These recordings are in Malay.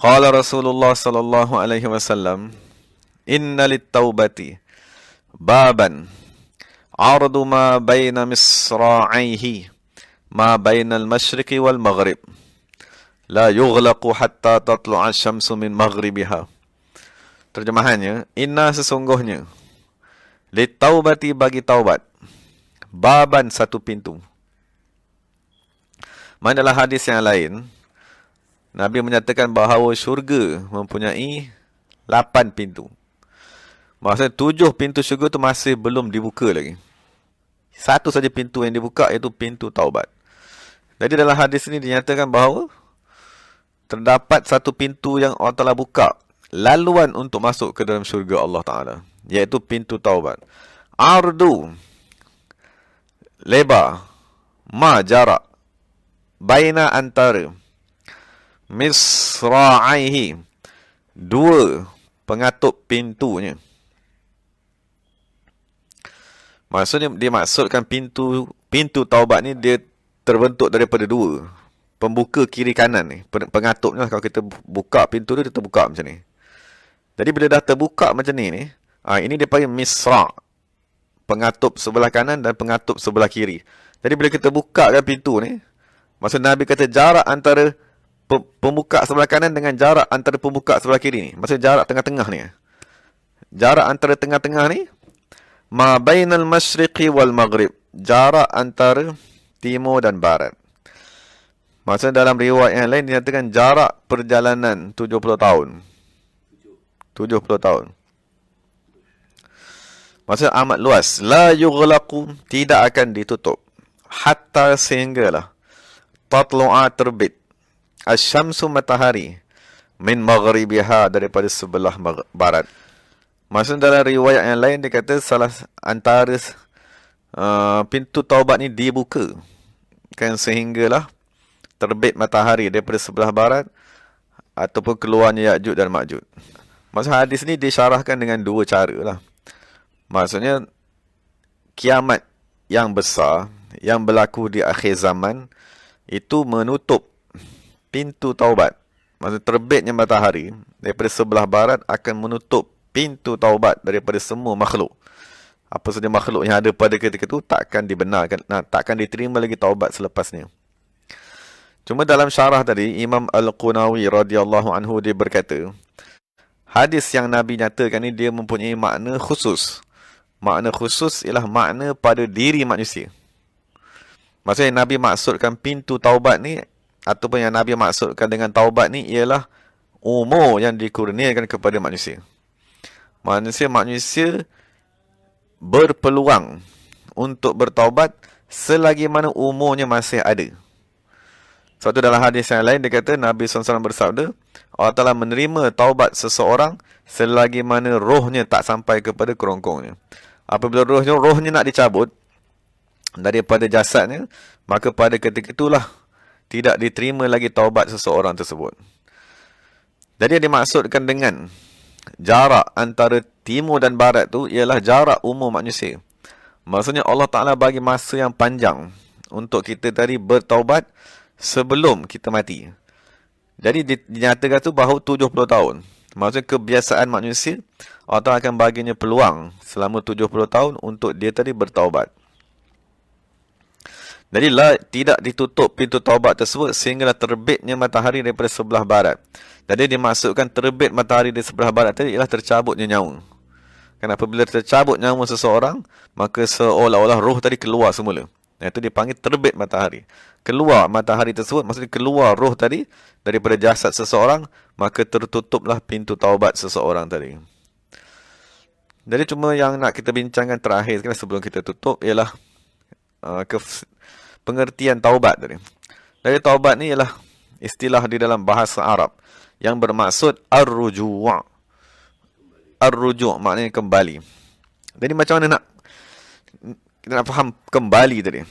Qala Rasulullah sallallahu alaihi wasallam, "Inna lit-taubati baban 'ardu ma baina misra'aihi ma baina al-masyriqi wal maghrib la yughlaqu hatta tatlu'a asy-syamsu min maghribiha." Terjemahannya, inna sesungguhnya, lit-taubati bagi taubat, baban satu pintu. Manalah hadis yang lain, Nabi menyatakan bahawa syurga mempunyai 8 pintu. Maksudnya 7 pintu syurga tu masih belum dibuka lagi. Satu saja pintu yang dibuka, iaitu pintu taubat. Jadi dalam hadis ini dinyatakan bahawa terdapat satu pintu yang Allah Ta'ala buka, laluan untuk masuk ke dalam syurga Allah Ta'ala, iaitu pintu taubat. Ardu, lebar, ma jarak, baina antara, misra'aihi, dua pengatup pintunya. Maksudnya dimaksudkan pintu taubat ni dia terbentuk daripada dua pembuka kiri kanan ni. Pengatupnya kalau kita buka pintu dia terbuka macam ni. Jadi bila dah terbuka macam ni, ini dia panggil misra', pengatup sebelah kanan dan pengatup sebelah kiri. Jadi bila kita bukakan pintu ni, maksud Nabi kata jarak antara pembuka sebelah kanan dengan jarak antara pembuka sebelah kiri ni. Maksud jarak tengah-tengah ni. Jarak antara tengah-tengah ni, ma bainal masyriqi wal maghrib, jarak antara timur dan barat. Maksudnya dalam riwayat yang lain dinyatakan jarak perjalanan 70 tahun. 70 tahun. Maksudnya amat luas. La yughlaqu, tidak akan ditutup. Hatta sehinggalah tatlu'a terbit asy-syamsu matahari min maghribiha, daripada sebelah barat. Maksudnya dalam riwayat yang lain dia kata salah antara pintu taubat ni dibuka kan sehinggalah terbit matahari daripada sebelah barat ataupun keluarnya Ya'juj dan Ma'juj. Maksud hadis ni disyarahkan dengan dua cara lah. Maksudnya kiamat yang besar yang berlaku di akhir zaman itu menutup pintu taubat. Maksud terbitnya matahari daripada sebelah barat akan menutup pintu taubat daripada semua makhluk. Apa saja makhluk yang ada pada ketika itu takkan dibenarkan, takkan diterima lagi taubat selepasnya. Cuma dalam syarah tadi, Imam Al-Qunawi radhiyallahu anhu dia berkata, hadis yang Nabi nyatakan ni dia mempunyai makna khusus. Makna khusus ialah makna pada diri manusia. Maksudnya Nabi maksudkan pintu taubat ni, ataupun yang Nabi maksudkan dengan taubat ni ialah umur yang dikurniakan kepada manusia. Manusia berpeluang untuk bertaubat selagi mana umurnya masih ada. Sebab tu dalam hadis yang lain dia kata, Nabi SAW bersabda, Allah Ta'ala menerima taubat seseorang selagi mana rohnya tak sampai kepada kerongkongnya. Apabila rohnya nak dicabut daripada jasadnya, maka pada ketika itulah tidak diterima lagi taubat seseorang tersebut. Jadi yang dimaksudkan dengan jarak antara timur dan barat tu ialah jarak umur manusia. Maksudnya Allah Ta'ala bagi masa yang panjang untuk kita tadi bertaubat sebelum kita mati. Jadi dinyatakan tu bahawa 70 tahun. Maksudnya kebiasaan manusia, Allah Ta'ala akan baginya peluang selama 70 tahun untuk dia tadi bertaubat. Jadi tidak ditutup pintu taubat tersebut sehinggalah terbitnya matahari daripada sebelah barat. Jadi dimaksudkan terbit matahari di sebelah barat tadi ialah tercabutnya nyawa. Kerana apabila tercabut nyawa seseorang, maka seolah-olah roh tadi keluar semula. Itu dipanggil terbit matahari. Keluar matahari tersebut, maksudnya keluar roh tadi daripada jasad seseorang, maka tertutuplah pintu taubat seseorang tadi. Jadi cuma yang nak kita bincangkan terakhir sekali sebelum kita tutup ialah pengertian taubat tadi. Dari taubat ni ialah istilah di dalam bahasa Arab yang bermaksud ar-ruju'. Ar-ruju' maknanya kembali. Jadi macam mana kita nak faham kembali tadi?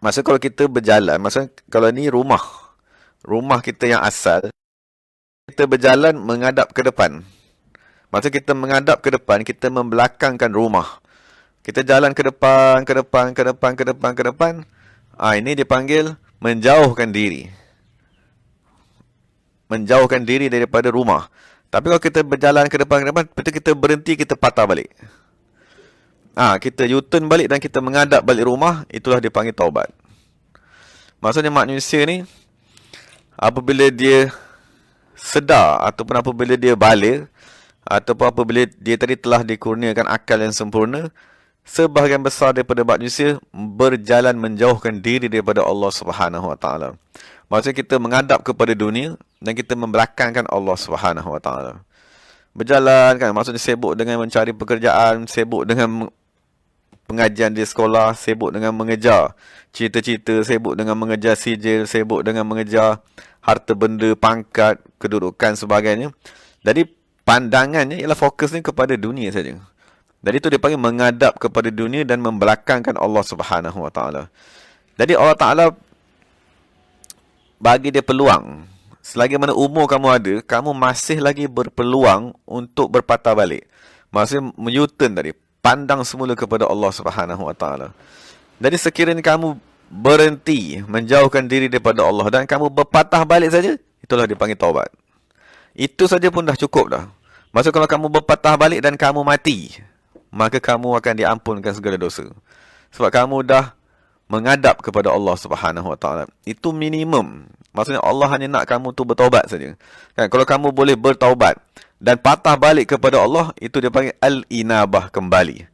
Maksud kalau kita berjalan, maksud kalau ni rumah kita yang asal, kita berjalan menghadap ke depan. Maksud kita menghadap ke depan, kita membelakangkan rumah. Kita jalan ke depan, ke depan, ke depan, ke depan, ke depan. Ini dipanggil menjauhkan diri. menjauhkan diri daripada rumah. Tapi kalau kita berjalan ke depan, betul kita berhenti, kita patah balik. Kita U-turn balik dan kita menghadap balik rumah, itulah dipanggil taubat. Maksudnya manusia ni, apabila dia sedar ataupun apabila dia balik ataupun apabila dia tadi telah dikurniakan akal yang sempurna, sebahagian besar daripada manusia berjalan menjauhkan diri daripada Allah Subhanahu Wa Taala. Maksudnya kita menghadap kepada dunia dan kita membelakangkan Allah Subhanahu Wa Taala. Berjalan kan, maksudnya sibuk dengan mencari pekerjaan, sibuk dengan pengajian di sekolah, sibuk dengan mengejar cita-cita, sibuk dengan mengejar sijil, sibuk dengan mengejar harta benda, pangkat, kedudukan sebagainya. Jadi pandangannya ialah fokusnya kepada dunia saja. Jadi itu dipanggil menghadap kepada dunia dan membelakangkan Allah Subhanahu Wa Taala. Jadi Allah Taala bagi dia peluang. Selagi mana umur kamu ada, kamu masih lagi berpeluang untuk berpatah balik. Maksudnya U-turn tadi, pandang semula kepada Allah Subhanahu Wa Taala. Jadi sekiranya kamu berhenti menjauhkan diri daripada Allah dan kamu berpatah balik saja, itulah dipanggil taubat. Itu saja pun dah cukup dah. Maksud kalau kamu berpatah balik dan kamu mati, maka kamu akan diampunkan segala dosa. Sebab kamu dah menghadap kepada Allah Subhanahu Wa Taala. Itu minimum. Maksudnya Allah hanya nak kamu tu bertaubat saja. Kan, kalau kamu boleh bertaubat dan patah balik kepada Allah, itu dia panggil al-inabah, kembali.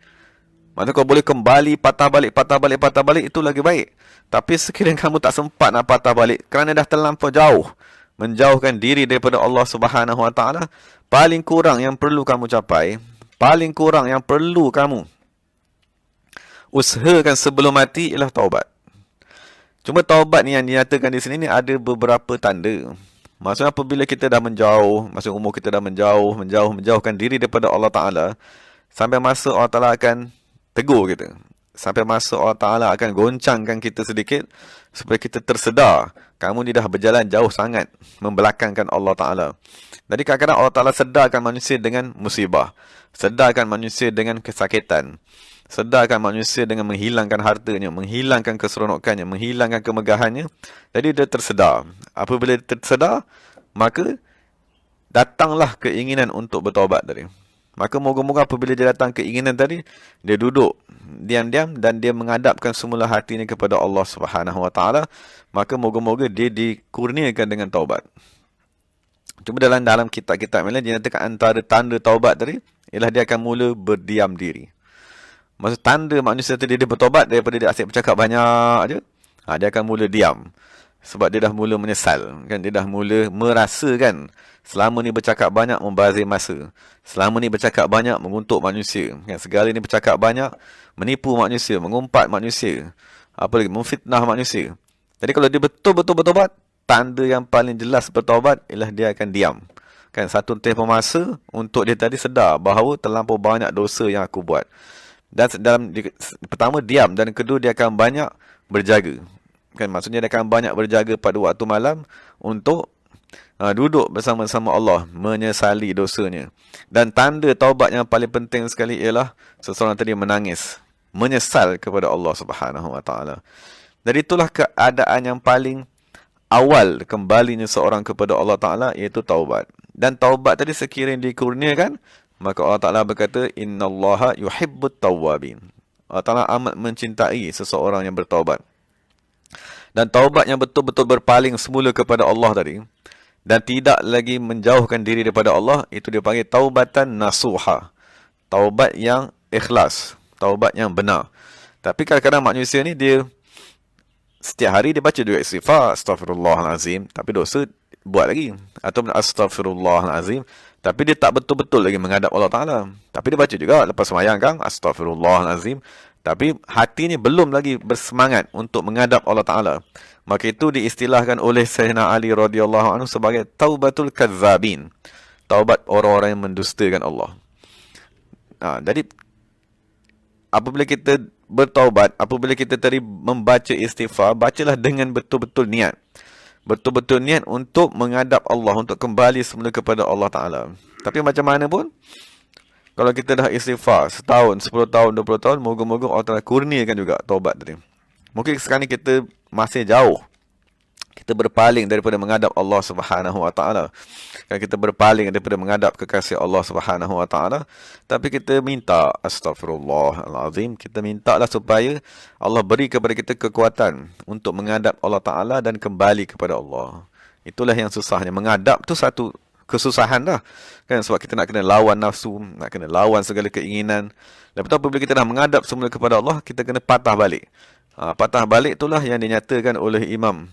Maksudnya kalau boleh kembali, patah balik, itu lagi baik. Tapi sekiranya kamu tak sempat nak patah balik kerana dah terlampau jauh menjauhkan diri daripada Allah Subhanahu Wa Taala, paling kurang yang perlu kamu capai, paling kurang yang perlu kamu usahakan sebelum mati ialah taubat. Cuma taubat ni yang dinyatakan di sini ni ada beberapa tanda. Maksudnya apabila kita dah menjauh, maksud umur kita dah menjauhkan diri daripada Allah Ta'ala, sampai masa Allah Ta'ala akan tegur kita. Sampai masa Allah Ta'ala akan goncangkan kita sedikit supaya kita tersedar. Kamu ni dah berjalan jauh sangat membelakangkan Allah Ta'ala. Jadi kadang-kadang Allah Ta'ala sedarkan manusia dengan musibah. Sedarkan manusia dengan kesakitan. Sedarkan manusia dengan menghilangkan hartanya, menghilangkan keseronokannya, menghilangkan kemegahannya. Jadi dia tersedar. Apabila dia tersedar, maka datanglah keinginan untuk bertaubat tadi. Maka moga-moga apabila dia datang keinginan tadi, dia duduk diam-diam dan dia menghadapkan semula hatinya kepada Allah Subhanahu Wa Taala. Maka moga-moga dia dikurniakan dengan taubat. Cuma dalam kitab-kitab lain dinyatakan antara tanda taubat tadi ialah dia akan mula berdiam diri. Maksud tanda manusia tadi dia bertobat daripada dia asyik bercakap banyak je, dia akan mula diam. Sebab dia dah mula menyesal, kan? Dia dah mula merasakan selama ni bercakap banyak membazir masa. Selama ni bercakap banyak menguntuk manusia, kan? Segala ni bercakap banyak menipu manusia, mengumpat manusia, apa lagi, memfitnah manusia. Jadi kalau dia betul-betul bertobat, tanda yang paling jelas bertobat ialah dia akan diam. Kan, satu tempoh masa untuk dia tadi sedar bahawa terlampau banyak dosa yang aku buat. Dan pertama diam, dan kedua dia akan banyak berjaga. Kan, maksudnya dia akan banyak berjaga pada waktu malam untuk duduk bersama-sama Allah, menyesali dosanya. Dan tanda taubat yang paling penting sekali ialah seseorang tadi menangis, menyesal kepada Allah Subhanahu Wa Taala. Jadi itulah keadaan yang paling awal kembalinya seorang kepada Allah Ta'ala, iaitu taubat. Dan taubat tadi sekiranya dikurniakan, maka Allah Ta'ala berkata, innallaha yuhibbut tawwabin. Allah Ta'ala amat mencintai seseorang yang bertaubat. Dan taubat yang betul-betul berpaling semula kepada Allah tadi, dan tidak lagi menjauhkan diri daripada Allah, itu dipanggil taubatan nasuha. Taubat yang ikhlas, taubat yang benar. Tapi kadang-kadang manusia ni dia setiap hari dia baca juga istighfar, astaghfirullahalazim, tapi dosa buat lagi. Atau astaghfirullahalazim, tapi dia tak betul-betul lagi menghadap Allah Ta'ala. Tapi dia baca juga lepas sembahyang kan, astaghfirullahalazim, tapi hatinya belum lagi bersemangat untuk menghadap Allah Ta'ala. Maka itu diistilahkan oleh Sayyidina Ali radhiyallahu anhu sebagai taubatul kazzabin, taubat orang-orang yang mendustakan Allah. Jadi apabila kita bertaubat, apabila kita tadi membaca istighfar, bacalah dengan betul-betul niat. Betul-betul niat untuk menghadap Allah, untuk kembali semula kepada Allah Ta'ala. Tapi macam mana pun, kalau kita dah istighfar setahun, 10 tahun, 20 tahun, moga-moga Allah Ta'ala kurniakan juga taubat tadi. Mungkin sekarang ni kita masih jauh, Kita berpaling daripada menghadap Allah Subhanahu wa taala. Kan kita berpaling daripada menghadap kekasih Allah Subhanahu wa taala, tapi kita minta astagfirullahalazim, kita mintalah supaya Allah beri kepada kita kekuatan untuk menghadap Allah taala dan kembali kepada Allah. Itulah yang susahnya. Menghadap tu satu kesusahan dah. Kan sebab kita nak kena lawan nafsu, nak kena lawan segala keinginan. Lepas tu apabila kita dah menghadap semula kepada Allah, kita kena patah balik. Patah balik itulah yang dinyatakan oleh Imam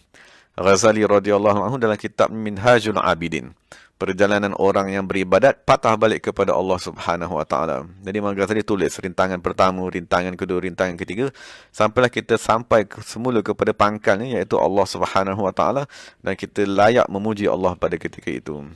Ghazali radhiyallahu anhu dalam kitab Minhajul Abidin. Perjalanan orang yang beribadat patah balik kepada Allah Subhanahu wa taala. Jadi Imam Ghazali tulis rintangan pertama, rintangan kedua, rintangan ketiga, sampailah kita sampai semula kepada pangkalnya, iaitu Allah Subhanahu wa taala, dan kita layak memuji Allah pada ketika itu.